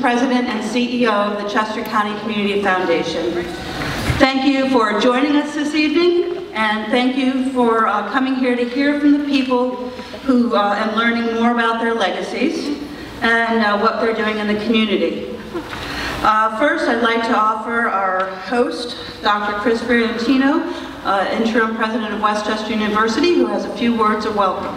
President and CEO of the Chester County Community Foundation. Thank you for joining us this evening, and thank you for coming here to hear from the people who and learning more about their legacies and what they're doing in the community. First, I'd like to offer our host, Dr. Chris Variantino, Interim President of West Chester University, who has a few words of welcome.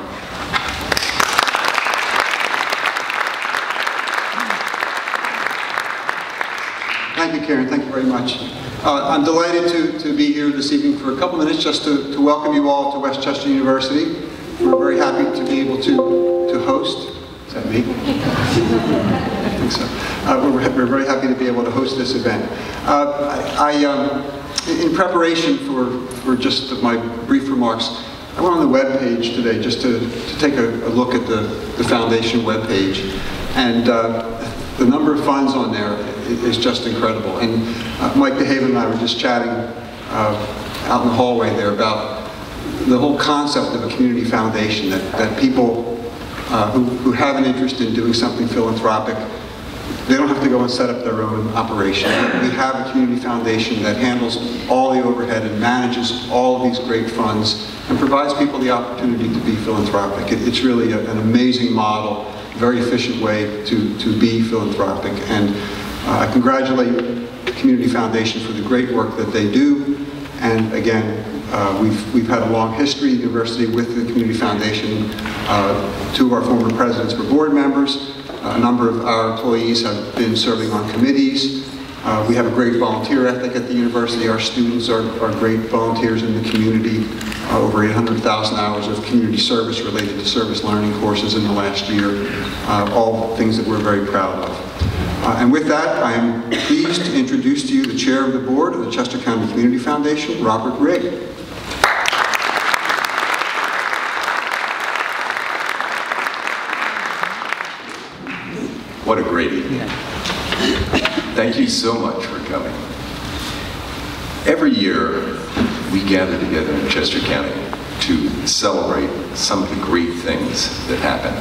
Thank you, Karen. Thank you very much. I'm delighted to be here this evening for a couple minutes just to welcome you all to West Chester University. We're very happy to be able to host. Is that me? I think so. We're very happy to be able to host this event. In preparation for just my brief remarks, I went on the web page today just to take a look at the foundation web page, and the number of funds on there is just incredible. And Mike DeHaven and I were just chatting out in the hallway there about the whole concept of a community foundation, that people who have an interest in doing something philanthropic, they don't have to go and set up their own operation. We have a community foundation that handles all the overhead and manages all of these great funds and provides people the opportunity to be philanthropic. It's really an amazing model, very efficient way to be philanthropic. And I congratulate the Community Foundation for the great work that they do. And again, we've had a long history at the university with the Community Foundation. Two of our former presidents were board members. A number of our employees have been serving on committees. We have a great volunteer ethic at the university. Our students are great volunteers in the community. Over 800,000 hours of community service related to service learning courses in the last year. All things that we're very proud of. And with that, I am pleased to introduce to you the chair of the board of the Chester County Community Foundation, Robert Rigg. What a great evening. Thank you so much for coming. Every year, we gather together in Chester County to celebrate some of the great things that happen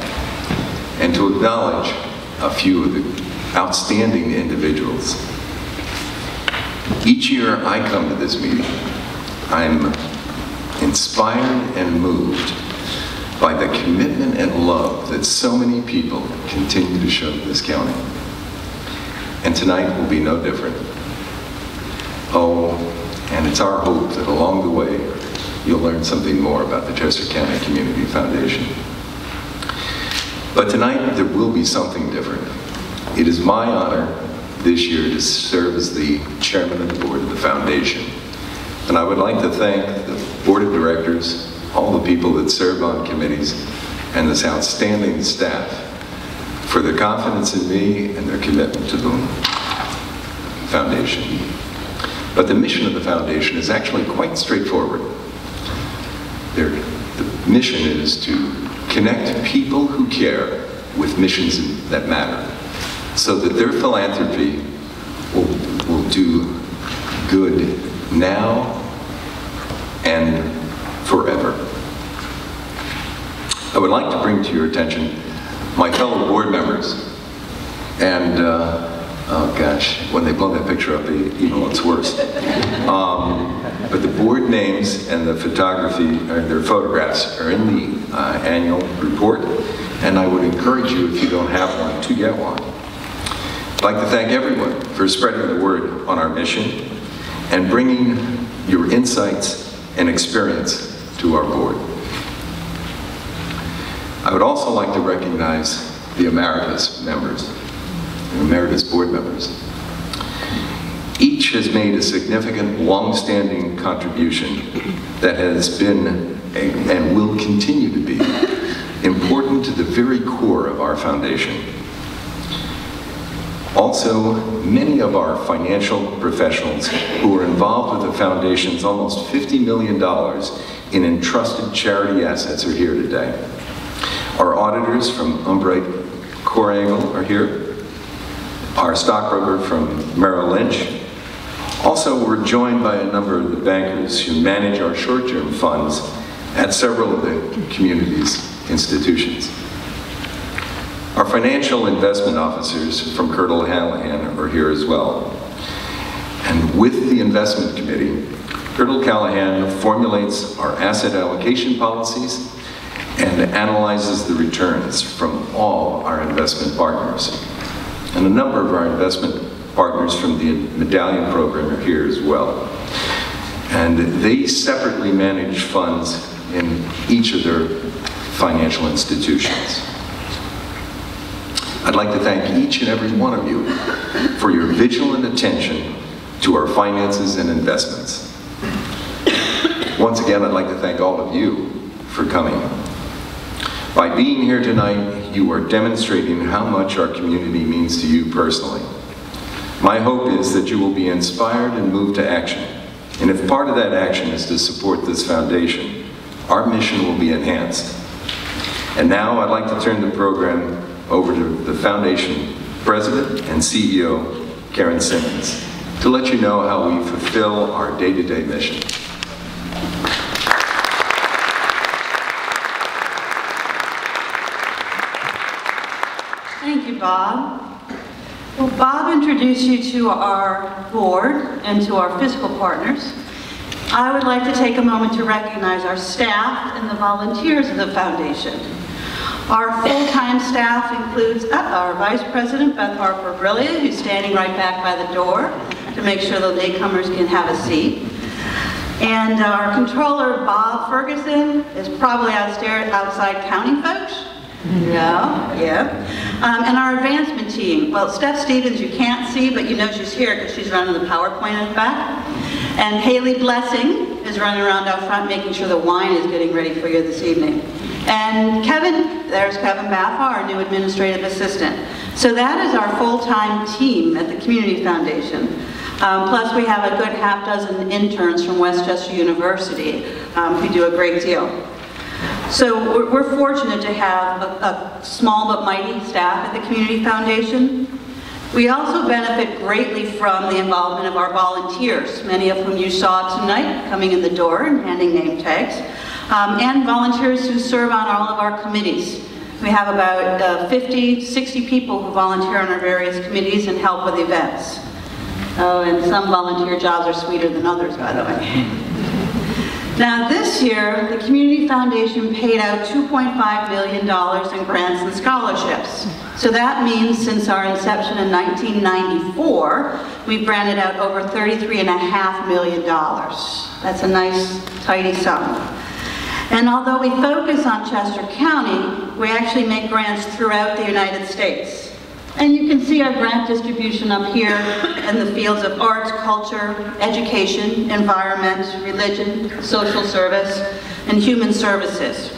and to acknowledge a few of the outstanding individuals. Each year I come to this meeting, I'm inspired and moved by the commitment and love that so many people continue to show this county. And tonight will be no different. Oh, and it's our hope that along the way, you'll learn something more about the Chester County Community Foundation. But tonight, there will be something different. It is my honor this year to serve as the chairman of the board of the foundation. And I would like to thank the board of directors, all the people that serve on committees, and this outstanding staff for their confidence in me and their commitment to the foundation. But the mission of the foundation is actually quite straightforward. The mission is to connect people who care with missions that matter, so that their philanthropy will do good now and forever. I would like to bring to your attention my fellow board members, and oh gosh, when they blow that picture up, even looks worse. But the board names and the photography, or their photographs, are in the annual report, and I would encourage you, if you don't have one, to get one. I'd like to thank everyone for spreading the word on our mission and bringing your insights and experience to our board. I would also like to recognize the emeritus members, the emeritus board members. Each has made a significant, long-standing contribution that has been and will continue to be important to the very core of our foundation. Also, many of our financial professionals who are involved with the foundation's almost $50 million in entrusted charity assets are here today. Our auditors from Umbright Corangle are here. Our stockbroker from Merrill Lynch. Also, we're joined by a number of the bankers who manage our short-term funds at several of the community's institutions. Our Our financial investment officers from Curtin Callahan are here as well. And with the investment committee, Curtin Callahan formulates our asset allocation policies and analyzes the returns from all our investment partners. And a number of our investment partners from the Medallion program are here as well. And they separately manage funds in each of their financial institutions. I'd like to thank each and every one of you for your vigilant attention to our finances and investments. Once again, I'd like to thank all of you for coming. By being here tonight, you are demonstrating how much our community means to you personally. My hope is that you will be inspired and moved to action. And if part of that action is to support this foundation, our mission will be enhanced. And now I'd like to turn the program over to the foundation president and CEO, Karen Simmons, to let you know how we fulfill our day-to-day mission. Thank you, Bob. Well, Bob introduced you to our board and to our fiscal partners. I would like to take a moment to recognize our staff and the volunteers of the foundation. Our full-time staff includes our Vice President, Beth Harper-Brillia, who's standing right back by the door to make sure the latecomers can have a seat. And our controller, Bob Ferguson, is probably outside counting folks. Yeah. And our advancement team. Well, Steph Stevens you can't see, but you know she's here because she's running the PowerPoint in the back. And Haley Blessing is running around out front making sure the wine is getting ready for you this evening. And Kevin, there's Kevin Baffa, our new administrative assistant. So that is our full-time team at the Community Foundation. Plus we have a good half-dozen interns from Westchester University who do a great deal. So we're fortunate to have a small but mighty staff at the Community Foundation. We also benefit greatly from the involvement of our volunteers, many of whom you saw tonight coming in the door and handing name tags, and volunteers who serve on all of our committees. We have about 50, 60 people who volunteer on our various committees and help with events. Oh, and some volunteer jobs are sweeter than others, by the way. Now this year, the Community Foundation paid out $2.5 million in grants and scholarships. So that means since our inception in 1994, we've granted out over $33.5 million. That's a nice, tidy sum. And although we focus on Chester County, we actually make grants throughout the United States. And you can see our grant distribution up here in the fields of arts, culture, education, environment, religion, social service, and human services.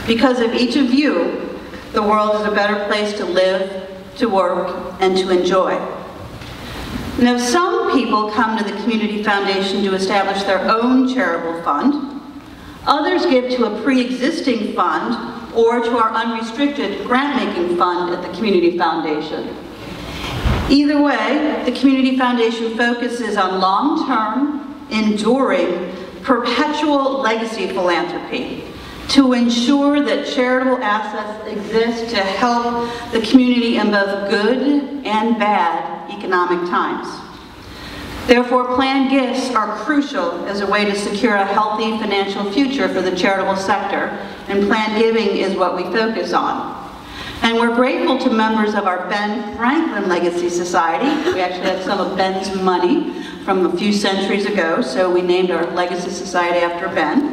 Because of each of you, the world is a better place to live, to work, and to enjoy. Now, some people come to the Community Foundation to establish their own charitable fund. Others give to a pre-existing fund or to our unrestricted grant-making fund at the Community Foundation. Either way, the Community Foundation focuses on long-term, enduring, perpetual legacy philanthropy to ensure that charitable assets exist to help the community in both good and bad economic times. Therefore, planned gifts are crucial as a way to secure a healthy financial future for the charitable sector, and planned giving is what we focus on. And we're grateful to members of our Ben Franklin Legacy Society. We actually have some of Ben's money from a few centuries ago, so we named our Legacy Society after Ben.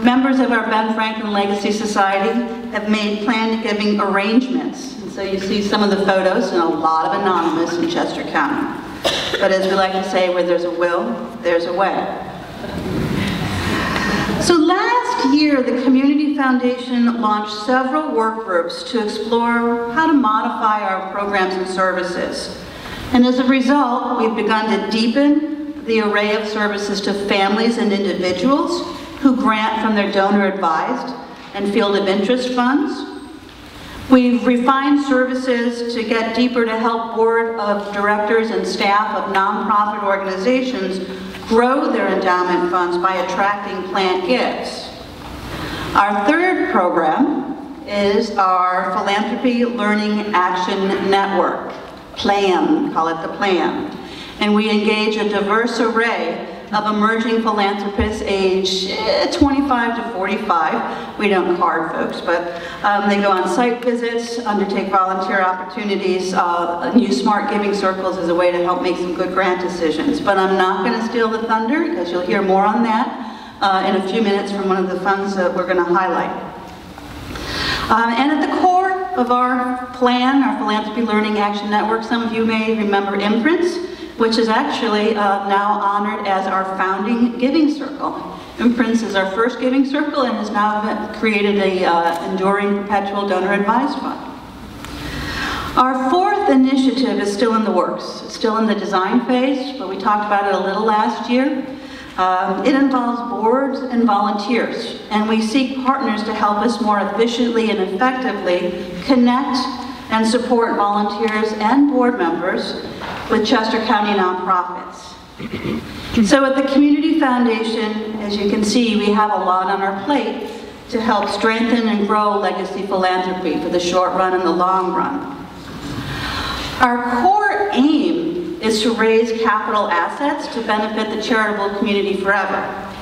Members of our Ben Franklin Legacy Society have made planned giving arrangements. And so you see some of the photos, and a lot of anonymous in Chester County. But as we like to say, where there's a will, there's a way. So last year, the Community Foundation launched several work groups to explore how to modify our programs and services. And as a result, we've begun to deepen the array of services to families and individuals who grant from their donor-advised and field of interest funds. We've refined services to get deeper to help board of directors and staff of nonprofit organizations grow their endowment funds by attracting planned gifts. Our third program is our Philanthropy Learning Action Network, PLAN, call it the PLAN. And we engage a diverse array of emerging philanthropists aged 25 to 45. We don't card folks, but they go on site visits, undertake volunteer opportunities, use smart giving circles as a way to help make some good grant decisions. But I'm not going to steal the thunder, because you'll hear more on that in a few minutes from one of the funds that we're going to highlight. And at the core of our plan, our Philanthropy Learning Action Network, some of you may remember Imprints, which is actually now honored as our founding giving circle. Imprints is our first giving circle and has now created a enduring perpetual donor advised fund. Our fourth initiative is still in the works. It's still in the design phase, but we talked about it a little last year. It involves boards and volunteers, and we seek partners to help us more efficiently and effectively connect and support volunteers and board members with Chester County nonprofits. So at the Community Foundation, as you can see, we have a lot on our plate to help strengthen and grow legacy philanthropy for the short run and the long run. Our core aim is to raise capital assets to benefit the charitable community forever.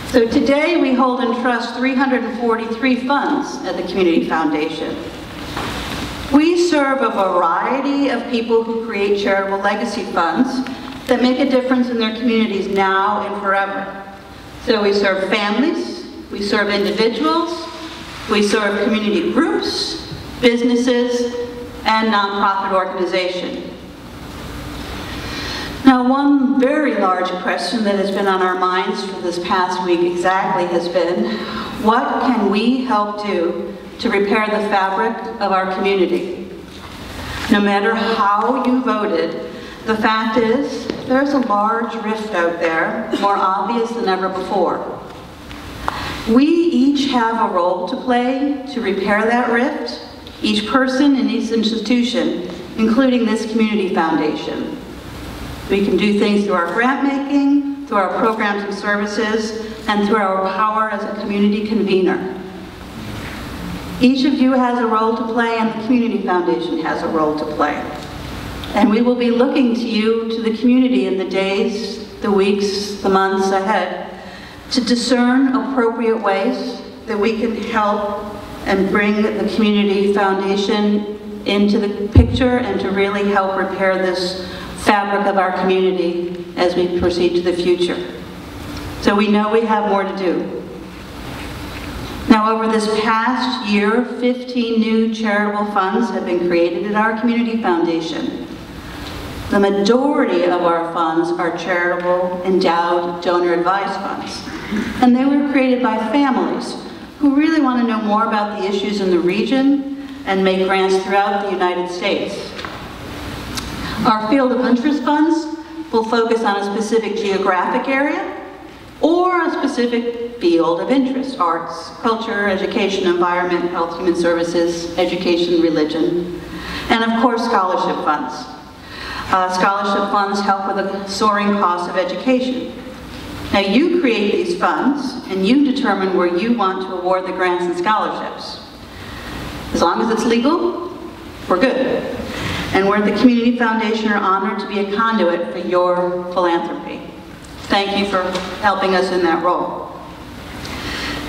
So today we hold in trust 343 funds at the Community Foundation. We serve a variety of people who create charitable legacy funds that make a difference in their communities now and forever. So we serve families, we serve individuals, we serve community groups, businesses, and nonprofit organizations. Now, one very large question that has been on our minds for this past week exactly has been, what can we help do to repair the fabric of our community? No matter how you voted, the fact is, there's a large rift out there, more obvious than ever before. We each have a role to play to repair that rift, each person and each institution, including this Community Foundation. We can do things through our grant making, through our programs and services, and through our power as a community convener. Each of you has a role to play, and the Community Foundation has a role to play. And we will be looking to you, to the community, in the days, the weeks, the months ahead, to discern appropriate ways that we can help and bring the Community Foundation into the picture and to really help repair this fabric of our community as we proceed to the future. So we know we have more to do. Now, over this past year, 15 new charitable funds have been created at our Community Foundation. The majority of our funds are charitable, endowed, donor-advised funds. And they were created by families who really want to know more about the issues in the region and make grants throughout the United States. Our field of interest funds will focus on a specific geographic area or a specific field of interest: arts, culture, education, environment, health, human services, education, religion, and of course scholarship funds. Scholarship funds help with the soaring cost of education. Now you create these funds and you determine where you want to award the grants and scholarships. As long as it's legal, we're good. And we're at the Community Foundation are honored to be a conduit for your philanthropy. Thank you for helping us in that role.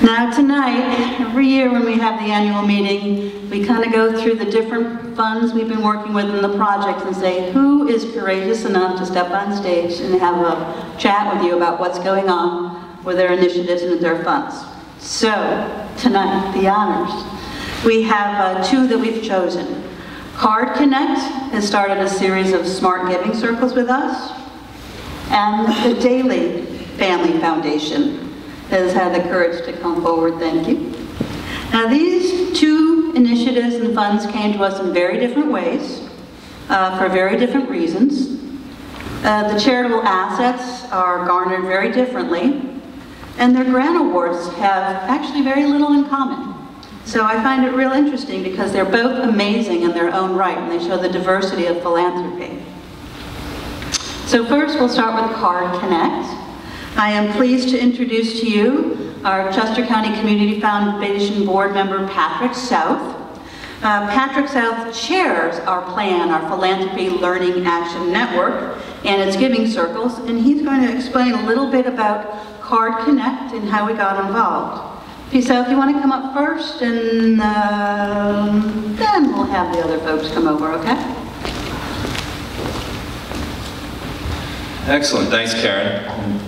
Now tonight, every year when we have the annual meeting, we kind of go through the different funds we've been working with in the projects and say, who is courageous enough to step on stage and have a chat with you about what's going on with their initiatives and their funds. So, tonight, the honors. We have two that we've chosen. Card Connect has started a series of smart giving circles with us, and the Daily Family Foundation has had the courage to come forward. Thank you. Now these two initiatives and funds came to us in very different ways, for very different reasons. The charitable assets are garnered very differently, and their grant awards have actually very little in common. So I find it real interesting because they're both amazing in their own right, and they show the diversity of philanthropy. So first we'll start with Card Connect. I am pleased to introduce to you our Chester County Community Foundation Board member, Patrick South. Patrick South chairs our PLAN, our Philanthropy Learning Action Network, and its giving circles, and he's going to explain a little bit about Card Connect and how we got involved. P. South, you want to come up first, and then we'll have the other folks come over, okay? Excellent, thanks Karen.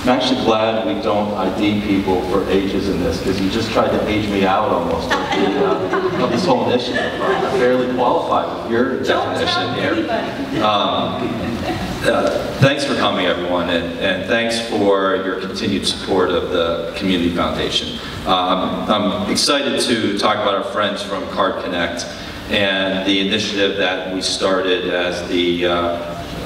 I'm actually glad we don't ID people for ages in this, because you just tried to age me out almost of this whole initiative. I'm barely qualified with your definition here. Thanks for coming, everyone, and thanks for your continued support of the Community Foundation. I'm excited to talk about our friends from Card Connect and the initiative that we started as the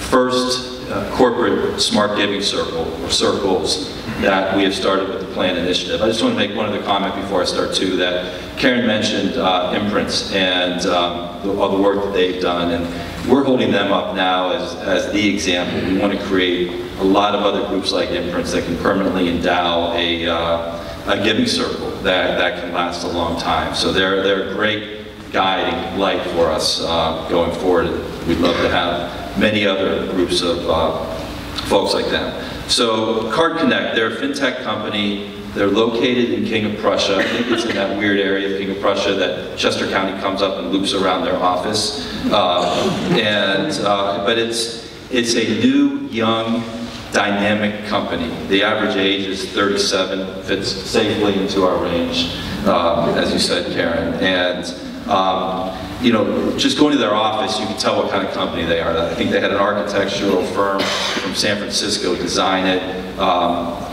first corporate smart giving circle, or circles, that we have started with the PLAN initiative. I just want to make one other comment before I start too, that Karen mentioned imprints and all the work that they've done, and we're holding them up now as the example. We want to create a lot of other groups like imprints that can permanently endow a giving circle that can last a long time. So they're a great guiding light for us going forward. We'd love to have many other groups of folks like them. So Card Connect, they're a fintech company. They're located in King of Prussia. I think it's in that weird area of King of Prussia that Chester County comes up and loops around their office. But it's a new, young, dynamic company. The average age is 37, fits safely into our range, as you said, Karen. And you know, just going to their office, you can tell what kind of company they are. I think they had an architectural firm from San Francisco design it.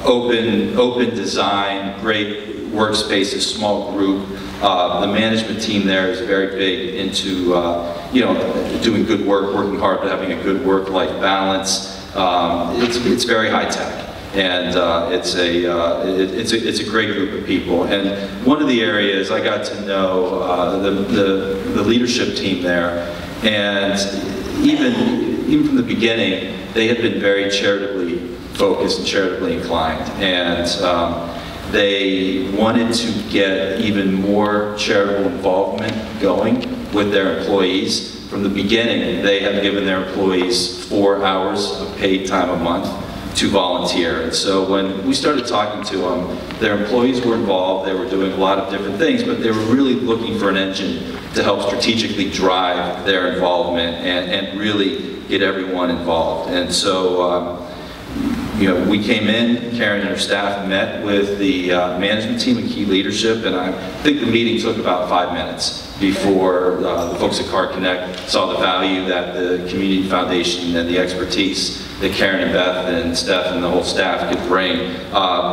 Open design, great workspaces, small group. The management team there is very big into you know, doing good work, working hard, but having a good work-life balance. It's very high tech. And it's a great group of people. And one of the areas I got to know the leadership team there, and even from the beginning, they had been very charitably focused and charitably inclined. And they wanted to get even more charitable involvement going with their employees. From the beginning, they have given their employees 4 hours of paid time a month to volunteer. And so when we started talking to them, their employees were involved, they were doing a lot of different things, but they were really looking for an engine to help strategically drive their involvement and really get everyone involved. And so you know, we came in, Karen and her staff met with the management team and key leadership, and I think the meeting took about 5 minutes before the folks at Card Connect saw the value that the Community Foundation and the expertise that Karen and Beth and Steph and the whole staff could bring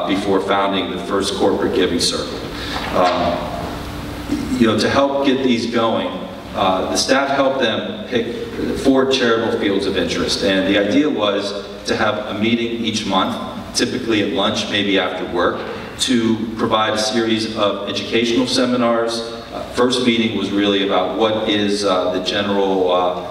before founding the first corporate giving circle. You know, to help get these going, the staff helped them pick 4 charitable fields of interest, and the idea was to have a meeting each month, typically at lunch, maybe after work, to provide a series of educational seminars. First meeting was really about what is the general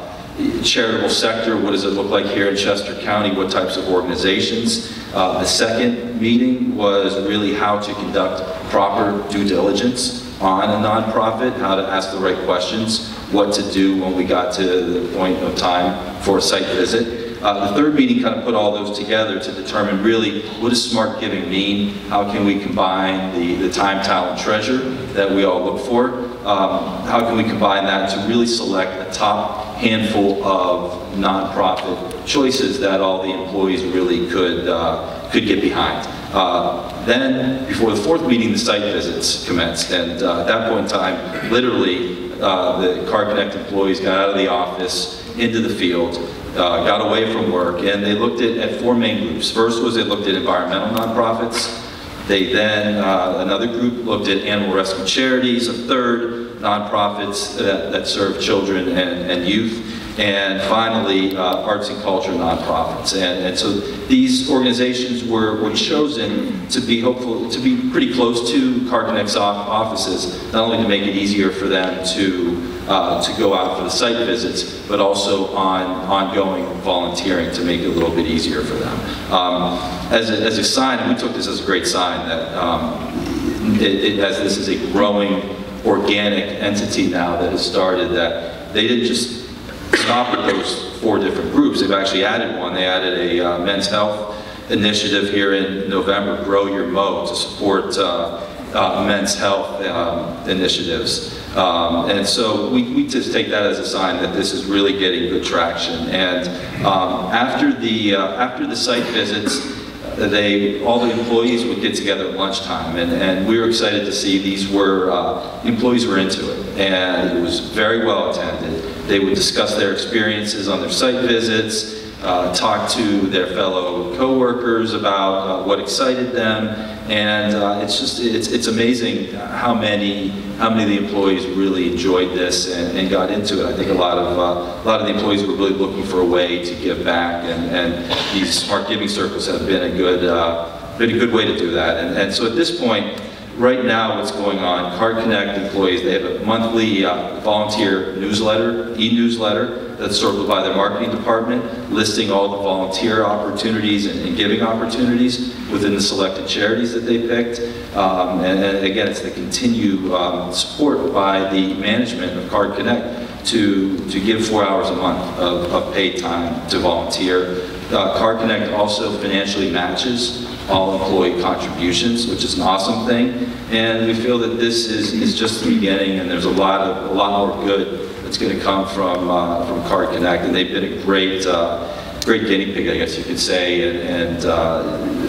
charitable sector, what does it look like here in Chester County, what types of organizations. The second meeting was really how to conduct proper due diligence on a nonprofit, how to ask the right questions, what to do when we got to the point of time for a site visit. The third meeting kind of put all those together to determine really what does smart giving mean, how can we combine the time, talent, treasure that we all look for, how can we combine that to really select a top handful of nonprofit choices that all the employees really could get behind. Then, before the fourth meeting, the site visits commenced, and at that point in time, literally, the Card Connect employees got out of the office, into the field, got away from work, and they looked at 4 main groups. First was they looked at environmental nonprofits. They then, another group looked at animal rescue charities. A third, nonprofits that serve children and youth. and finally, arts and culture nonprofits. And so these organizations were chosen to be pretty close to CardConnect's offices, not only to make it easier for them to go out for the site visits, but also on ongoing volunteering to make it a little bit easier for them. As a sign, and we took this as a great sign that as this is a growing organic entity now that has started, that they didn't just stop at those 4 different groups. They've actually added one. They added a men's health initiative here in November, Grow Your Mo, to support men's health initiatives. And so we just take that as a sign that this is really getting good traction. And after the site visits, all the employees would get together at lunchtime, and we were excited to see employees were into it, and it was very well attended. They would discuss their experiences on their site visits, talk to their fellow co-workers about what excited them, and it's amazing how many of the employees really enjoyed this and got into it. I think a lot of the employees were really looking for a way to give back, and these smart giving circles have been a good way to do that. And so at this point, right now, what's going on, CardConnect employees, they have a monthly volunteer newsletter, e-newsletter, that's circled by their marketing department, listing all the volunteer opportunities and giving opportunities within the selected charities that they picked. And again, it's the continued support by the management of CardConnect to give 4 hours a month of paid time to volunteer. CardConnect also financially matches all employee contributions, which is an awesome thing. And we feel that this is just the beginning, and there's a lot more good that's going to come from CardConnect, and they've been a great guinea pig, I guess you could say, and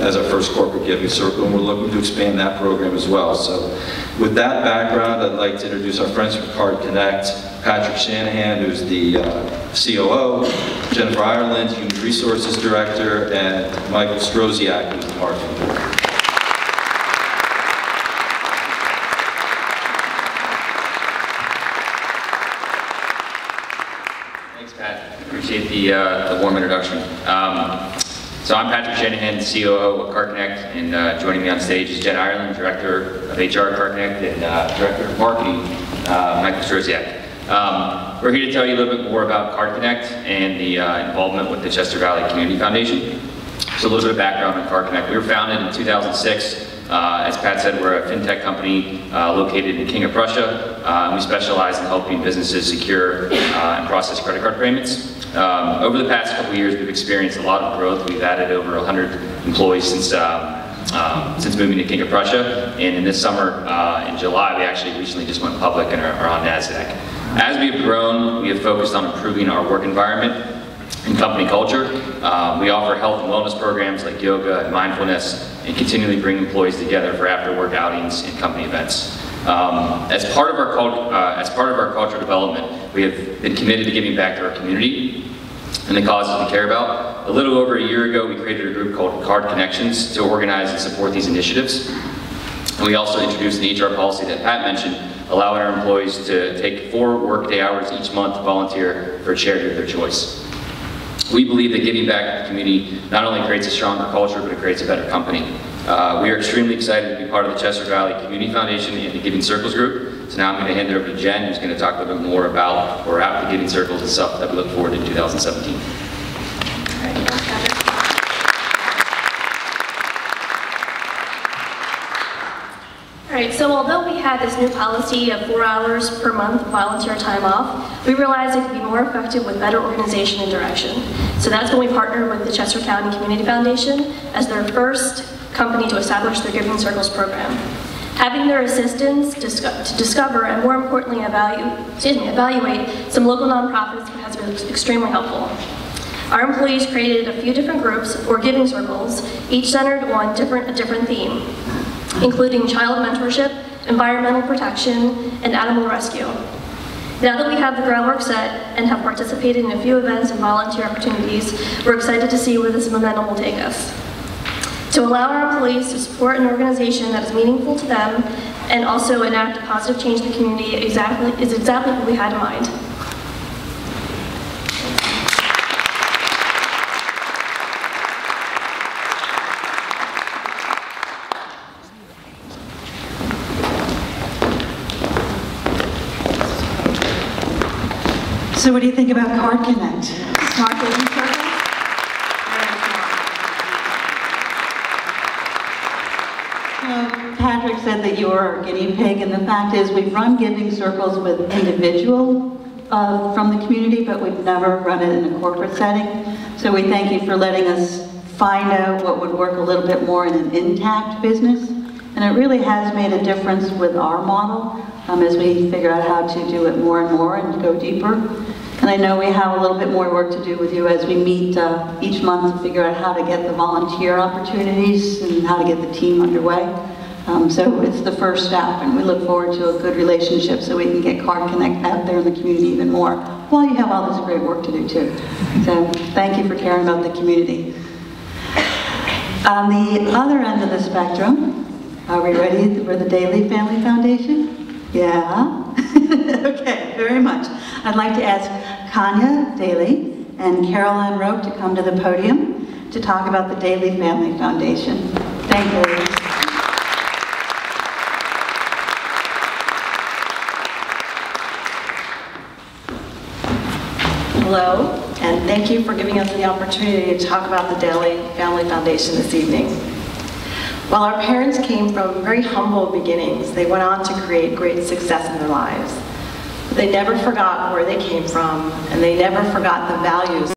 as our first corporate giving circle, and we're looking to expand that program as well. So with that background, I'd like to introduce our friends from CardConnect, Patrick Shanahan, who's the COO, Jennifer Ireland, Human Resources Director, and Michael Stroziak, who's the Marketing Director. Thanks, Pat. Appreciate the warm introduction. So I'm Patrick Shanahan, COO of CardConnect, and joining me on stage is Jen Ireland, Director of HR at CardConnect, and Director of Marketing, Michael Stroziak. We're here to tell you a little bit more about CardConnect and the involvement with the Chester Valley Community Foundation. So a little bit of background on CardConnect. We were founded in 2006. As Pat said, we're a fintech company located in King of Prussia. We specialize in helping businesses secure and process credit card payments. Over the past couple of years, we've experienced a lot of growth. We've added over 100 employees since moving to King of Prussia. And in this summer, in July, we actually recently just went public and are on NASDAQ. As we have grown, we have focused on improving our work environment and company culture. We offer health and wellness programs like yoga and mindfulness, and continually bring employees together for after-work outings and company events. As part of our culture development, we have been committed to giving back to our community and the causes we care about. A little over a year ago, we created a group called Card Connections to organize and support these initiatives. And we also introduced an HR policy that Pat mentioned, allowing our employees to take 4 workday hours each month to volunteer for a charity of their choice. We believe that giving back to the community not only creates a stronger culture, but it creates a better company. We are extremely excited to be part of the Chester Valley Community Foundation and the Giving Circles group. So now I'm going to hand it over to Jen, who's going to talk a little bit more about where we're at with the Giving Circles and stuff that we look forward to in 2017. Alright, so although we had this new policy of 4 hours per month volunteer time off, we realized it could be more effective with better organization and direction. So that's when we partnered with the Chester County Community Foundation as their first company to establish their Giving Circles program. Having their assistance to discover and, more importantly, evaluate some local nonprofits has been extremely helpful. Our employees created a few different groups, or Giving Circles, each centered on a different theme, including child mentorship, environmental protection, and animal rescue. Now that we have the groundwork set and have participated in a few events and volunteer opportunities, we're excited to see where this momentum will take us. To allow our employees to support an organization that is meaningful to them and also enact a positive change in the community is exactly what we had in mind. So what do you think about Card Connect? Smart Giving Circle? Patrick said that you were our guinea pig, and the fact is we've run giving circles with individual from the community, but we've never run it in a corporate setting. So we thank you for letting us find out what would work a little bit more in an intact business. And it really has made a difference with our model as we figure out how to do it more and more and go deeper. And I know we have a little bit more work to do with you as we meet each month to figure out how to get the volunteer opportunities and how to get the team underway. So it's the first step, and we look forward to a good relationship so we can get Card Connect out there in the community even more, while you have all this great work to do too. So thank you for caring about the community. On the other end of the spectrum, are we ready for the Daly Family Foundation? Yeah? Okay, very much. I'd like to ask Kanya Daly and Carol Ann Roque to come to the podium to talk about the Daly Family Foundation. Thank you, ladies. Hello, and thank you for giving us the opportunity to talk about the Daly Family Foundation this evening. While our parents came from very humble beginnings, they went on to create great success in their lives. They never forgot where they came from, and they never forgot the values